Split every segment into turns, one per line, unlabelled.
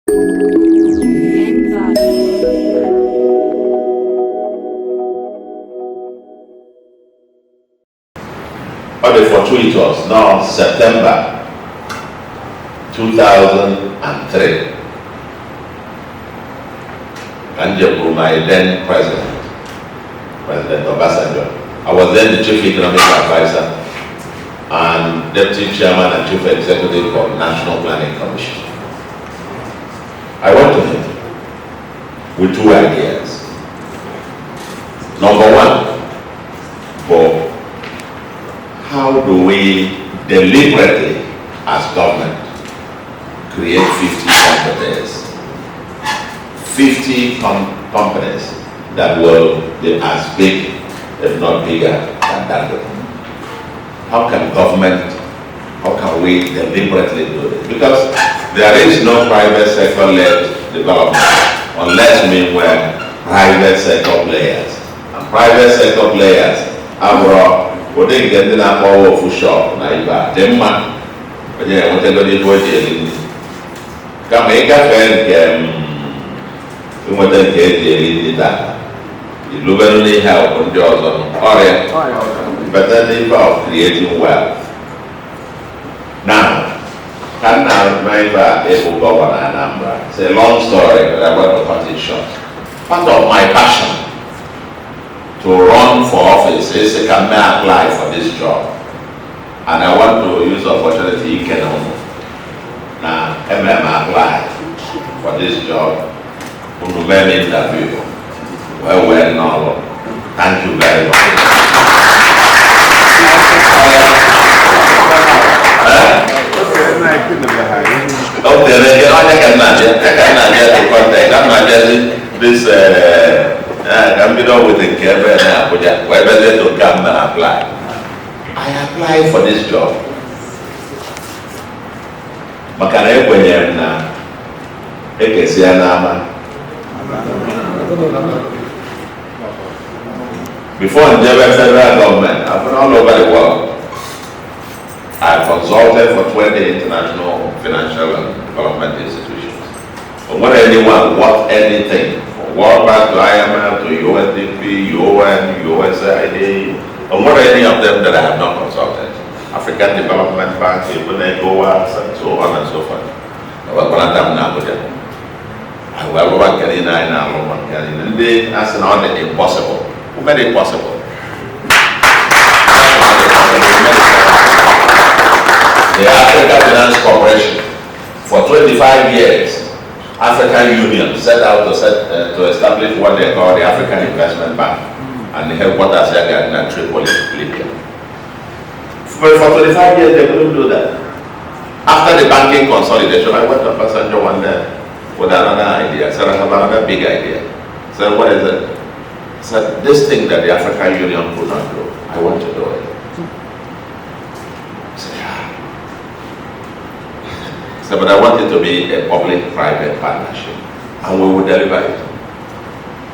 But the fortuitous, now September 2003, and my then President Obasanjo. I was then the Chief Economic Advisor and Deputy Chairman and Chief Executive of National Planning Commission. I went to him with two ideas. Number one, for how do we deliberately, as government, create 50 companies? 50 companies that will be as big, if not bigger, than that. How can we deliberately do it? Because there is no private sector-led development unless meanwhile private sector players. And private sector players are what they get in a powerful shop, Naiva, Denmark, but yeah, what they're going to do come make a friend, what they get that. You look at only help on jobs on but then they about creating wealth. Now, can now remember able governor Anambra? It's a long story, but I want to cut it short. Part of my passion to run for office is can I apply for this job? And I want to use the opportunity you can own. Now, apply for this job. Who many interview? Well, no. Thank you very much. Okay, I cannot get contact. I'm not just this. I'm with the Kevin and whether they to come and apply. I applied for this job. Makana when na before in the federal government, I've been all over the world. I've consulted for 20 international financial and development institutions. But what anyone, what anything, from World Bank to IMF to UNDP, UN, USAID, and what any of them that I have not consulted. African Development Bank, ECOWAS, and so on and so forth. I will work in and they ask an order impossible. Who made it possible? The African Finance Corporation, for 25 years, African Union set out to establish what they call the African Investment Bank, and the headquarters are in Tripoli, Libya. For 25 years, they couldn't do that. After the banking consolidation, I went to Passenger one day with another idea. I said, I have another big idea. I said, what is it? I said, this thing that the African Union could not do, I want to do it. I said, yeah. I said, but I want it to be a public-private partnership, and we will deliver it.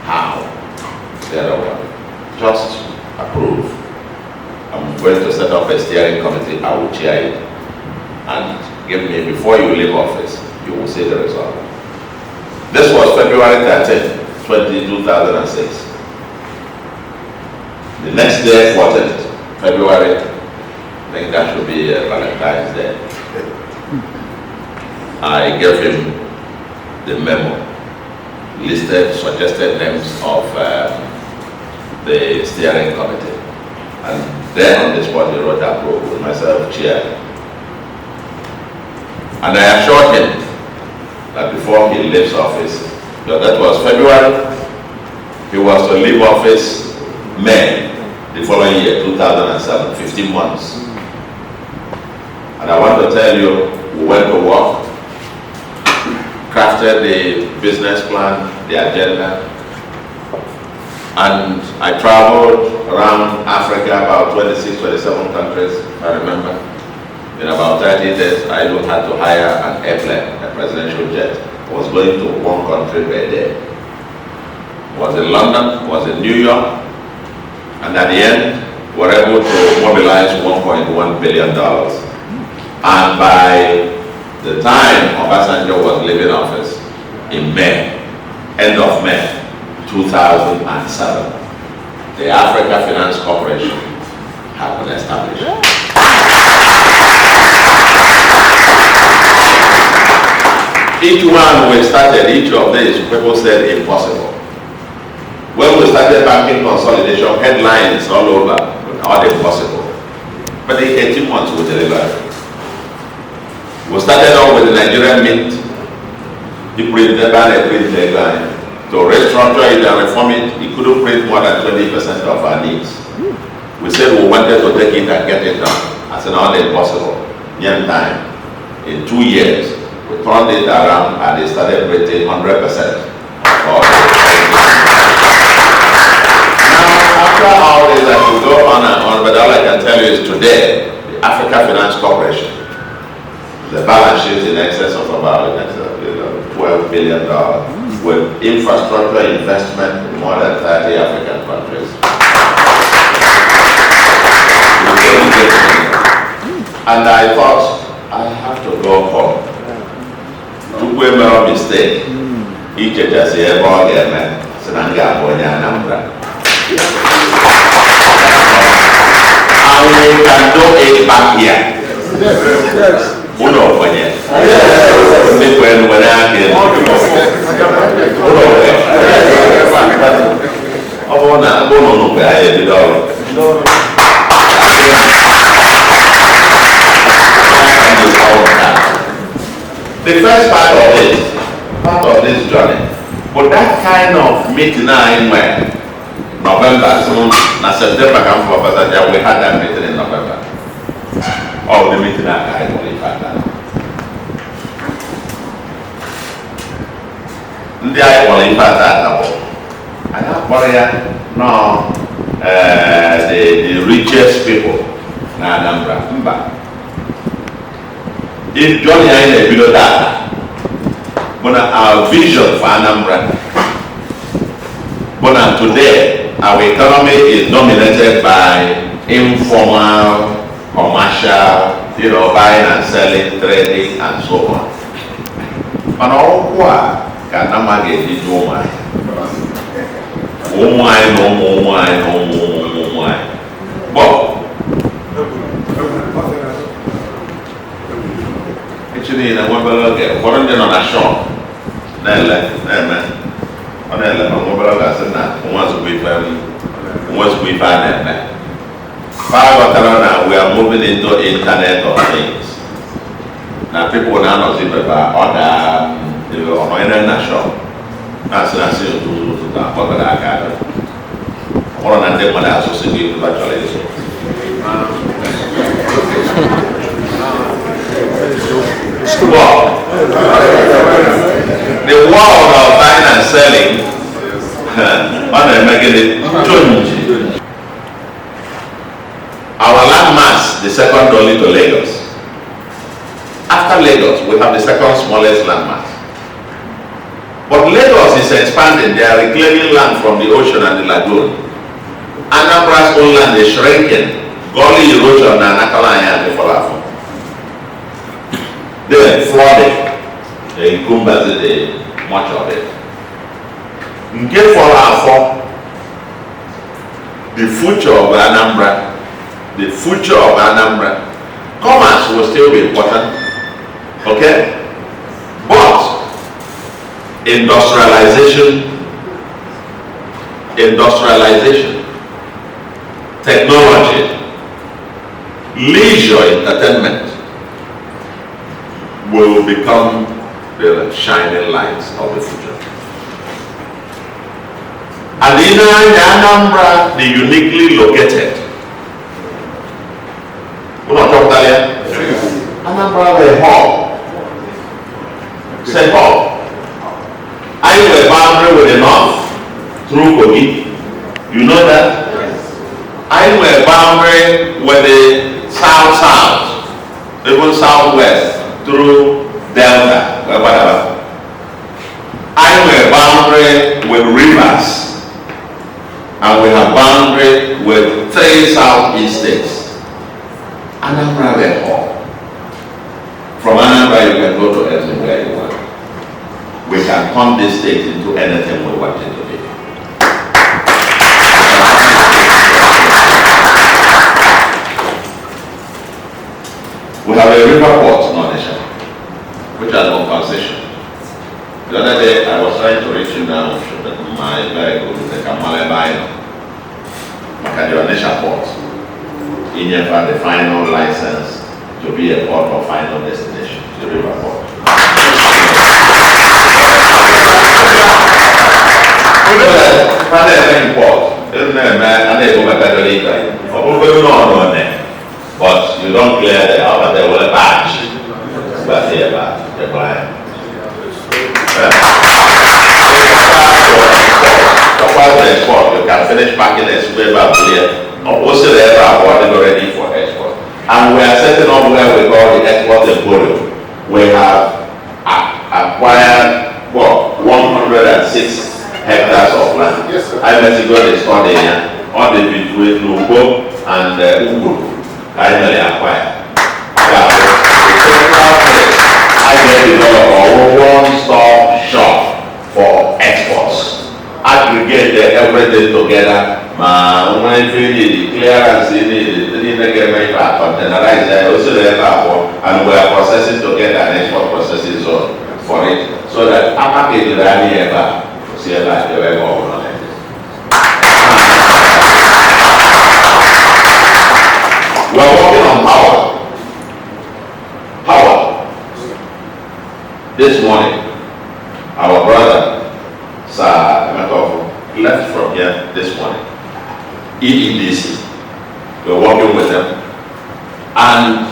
How? Just approve. I'm going to set up a steering committee. I will chair it, and give me, before you leave office, you will see the result. This was February 13, 2006. The next day, 14th February, I think that should be Valentine's Day. I gave him the memo, listed suggested names of the steering committee. And then on the spot, he wrote that book with myself, chair. And I assured him that before he leaves office, that was February, he was to leave office May the following year, 2007, 15 months. And I want to tell you, we went to work, crafted the business plan, the agenda, and I traveled around Africa, about 26, 27 countries, if I remember. In about 30 days, I even had to hire an airplane, a presidential jet. I was going to one country per day. Was in London, was in New York, and at the end, we were able to mobilize $1.1 billion. And by the time Obasanjo was leaving office, in May, end of May 2007, the Africa Finance Corporation had been established. Each one we started, each of these people said impossible. When we started banking consolidation, headlines all over, all impossible. But in 18 months we delivered. We started off with the Nigerian Mint. He printed the line. To restructure it and reform it, he couldn't print more than 20% of our needs. We said we wanted to take it and get it done. I said, no, impossible. Young time. In 2 years, we turned it around and they started printing 100%. Now, after all this, I could go on and on, but all I can tell you is today, the Africa Finance Corporation, the balance sheet in excess of about $12 billion with infrastructure investment in more than 30 African countries. And I thought, I have to go home. Chukwuma mistake. Each just say, Awka Anambra. And we can do it back here. Yes. Uno kwenye. Ni kwenu wanake. Abono nukwe aye bidoro. The first part of this journey, but that kind of meeting now in November, so September come for we had that meeting in November. All the meeting I only had that. The I only had that now. I have no the richest people in Anambra. If Johnny is below that, but our vision for Anambra, but today our economy is dominated by informal, commercial, buying and selling, trading, and so on. And all what can Anambra get this woman? Oh my. But actually, in a mobile get one on a shop. Nella, man. On a mobile gas and that once we find it. Now we are moving into Internet of Things. Now people now know about other shop. That's not to that one of them when I associate with actually. Well, the world of buying and selling, I'm making it change. Our landmass, the second only to Lagos. After Lagos, we have the second smallest landmass. But Lagos is expanding. They are reclaiming land from the ocean and the lagoon. Anambra's own land is shrinking. Gully erosion and Akalaya and the Falafel. They were flooding. They encompassed much of it. Nke Falafel, the future of Anambra, commerce will still be important. Okay? But industrialization, technology, leisure entertainment will become the shining lights of the future. And in Anambra, the uniquely located. We're not talking about that. Anambra, the hub. Say hub. I have a boundary with the north through Kogi. You know that? I have a boundary with the south, even southwest through Delta, whatever. I have a boundary with rivers, and we have boundary with 3 southeast states. Anambra, the hub. From Anambra, you can go to anywhere you want. We we can turn this state into anything we want it to be. We have a river port, non-nation, which has no concession. The other day, I was trying to reach you now, my vehicle is a Kamale Bino, Makadionesha port. India had the final license to be a port of final destination, the river port. But you don't clear the outer, they will batch. But here, the client. Export, you can finish packing a paper clear. Also, the airport is already for export. And we are setting up where we call the export emporium. We have acquired 106 hectares of land. Yes, sir. I must go to study here. All the between Lugo and Ugu. Finally acquired. I get a one-stop shop for exports. Aggregate everything together. When you need the clearance, you need to get my containerize also the airport, and we are processing to get an export processing zone for it, so that after the rally ever, see that they were more on it. We are working on power. Power. This morning, our brother, Sir Emeka, left from here this morning. EEDC. We're working with them. And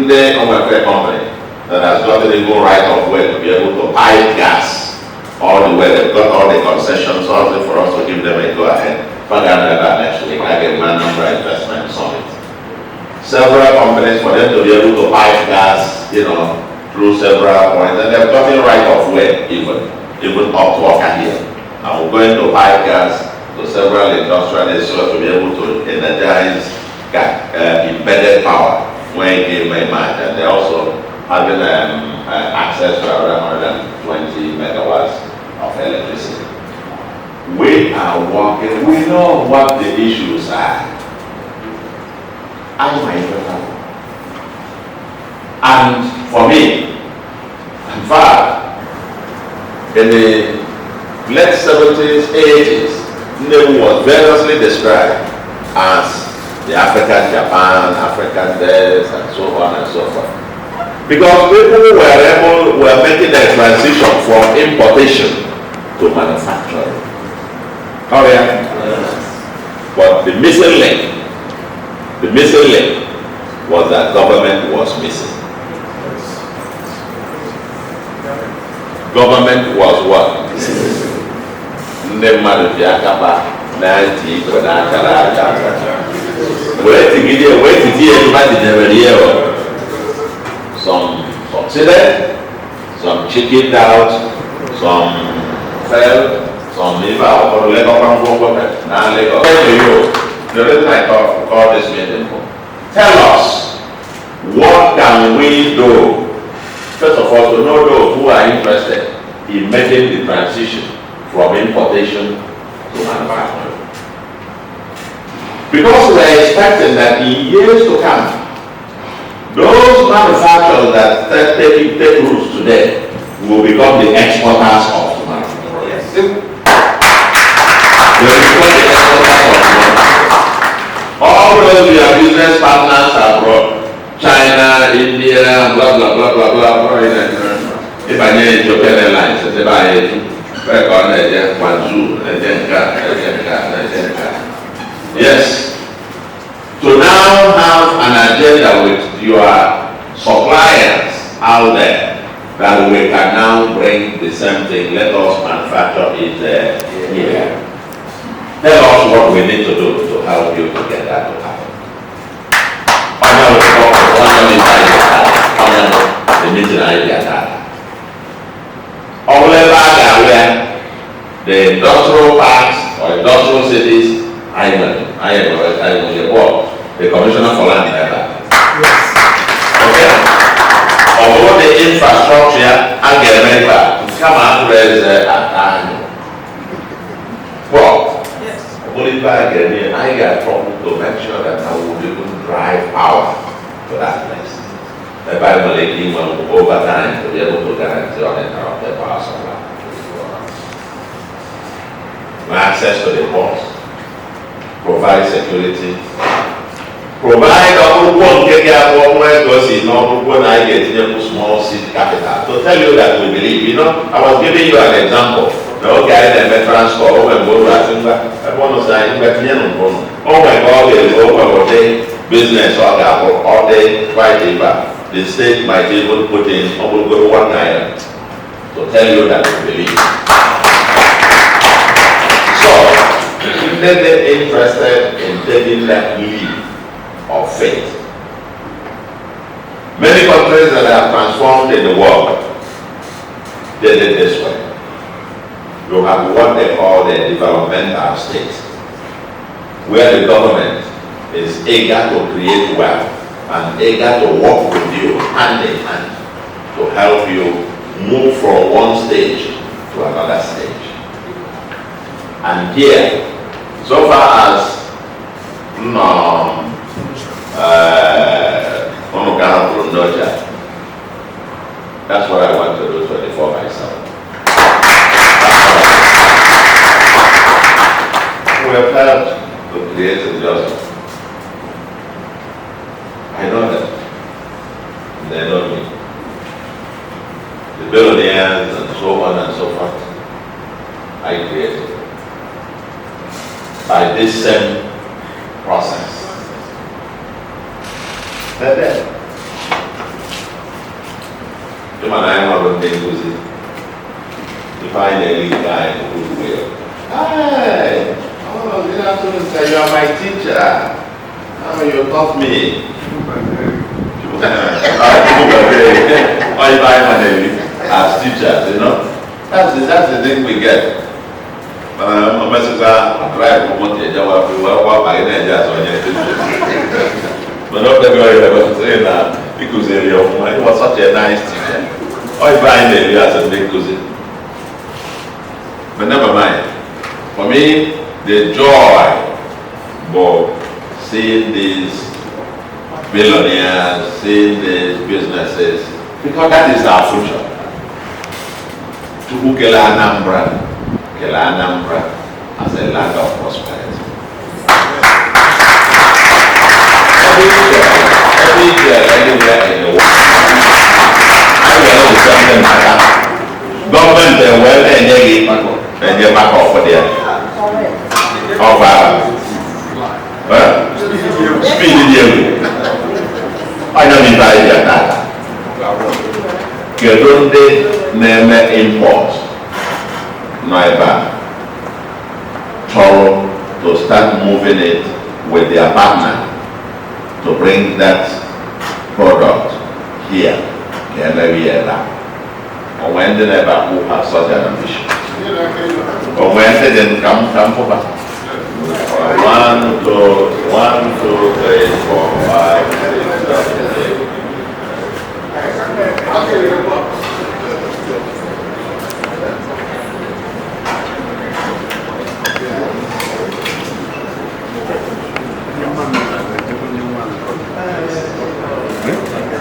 the Awka company that has got the legal right of way to be able to pipe gas all the way. They've got all the concessions, also for us to give them a go ahead. But next week, I get my number investment summit. Several companies for them to be able to pipe gas, through several points, and they've got the right of way even up to Awka here. And we're going to pipe gas to several industrialists so to be able to energize embedded power when it came my mind. And they're also having access to around 120 megawatts of electricity. We are working, we know what the issues are. And for me, in fact, in the late 70s, 80s, Nnewi was variously described as the African Japan, African this, and so on and so forth. Because people were making a transition from importation to manufacturing. Oh yeah? Yes. But the missing link was that government was missing. Government was what? Some succeeded, some chickened out, some failed, some never. Now the reason I call this meeting for. Tell us, what can we do? First of all, to know those who are interested in making the transition from importation to manufacturing. Because we are expecting that in years to come, those manufacturers that take roots today will become the exporters of tomorrow. Yes. They will become the exporters of tomorrow. All those your business partners abroad, China, India, blah blah blah blah blah. If I need Ethiopian Airlines, if I back on yes. To now have an agenda with your suppliers out there that we can now bring the same thing. Let us manufacture it here. Tell us what we need to do to help you to get that to happen. The industrial parks or industrial cities, I know the Commissioner for Land Development. Yes. Okay. Although the infrastructure and the Come on, President, well, only back again, I got problem to make sure that I will be able to drive power to that place. The Bible making over time to be able to guarantee uninterrupted power supply. Access to the ports, provide security, provide small seed capital. To tell you that we believe, you know, I was giving you an example. The guy in the transport, oh my God, everyone was saying, oh my God, all day business all day Friday, but the state might even put in over 1 naira to tell you that we believe. So, if they're interested in taking that leap of faith, many countries that have transformed in the world, they did this way. You have what they call the developmental state, where the government is eager to create wealth and eager to work with you hand in hand to help you move from one stage to another stage. And here, so far as that's what I want to do 24/7. We have helped to create a justice. I know them. They know me. The billionaires and so on and so forth, I created by this same process. They're there. Come on, I'm not going to use it. You find a lead guy who will. Hi! Oh, good afternoon, sir. You are my teacher. Oh, you taught me. I buy money as teachers, you know. That's the thing we get. I'm a message. I try to promote the job. We work by the edges on it. But not everybody was saying that because he was such a nice teacher. I buy the as a big cousin. But never mind. For me, the joy of seeing these billionaires, seeing these businesses, because that is our future. To Awka Anambra as a land of prosperity. Every year, anywhere in the world, I will know something like that. Government well and they back off for there. Speedy. I don't need that. You don't name import. Neither Toro to start moving it with their partner to bring that product here. Or when they never who have such an ambition. Or when they didn't come for back. 1, 2, 3, 4, 5, 6, 7, 8.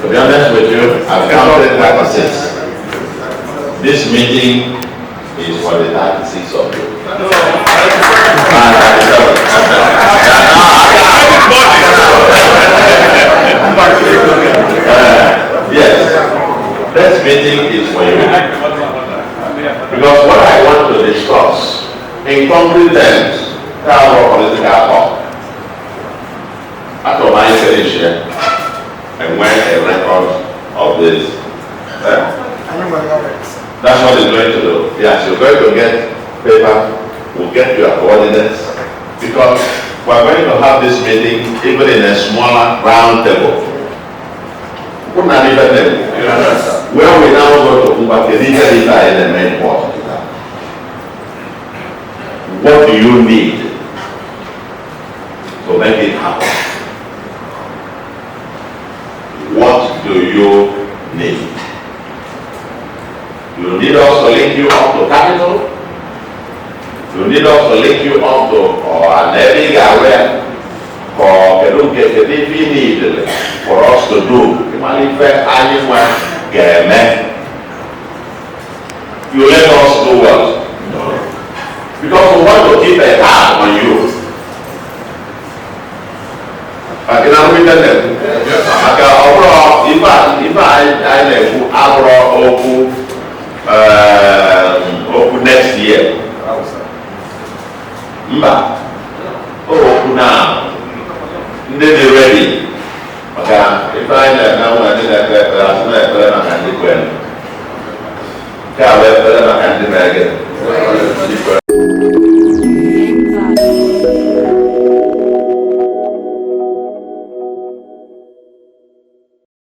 To be honest with you, I've counted 36. This meeting is for the 36 of you. Yes, this meeting is for you. Because what I want to discuss in concrete terms, our political talk. After my finish here, and when a record of this. That's what it's going to do. Yes, you're going to get paper, we'll get your coordinates, because we're going to have this meeting even in a smaller round table. Where we now go to Umbakerita in the main port. What do you need to make it happen? What do you need? You need us to link you up to capital. You need us to link you up to an area where for the need for us to do. You let us do what? Because we want to keep a tab on you. I can have written them. If I next year. Now. They're ready. If I now I did that,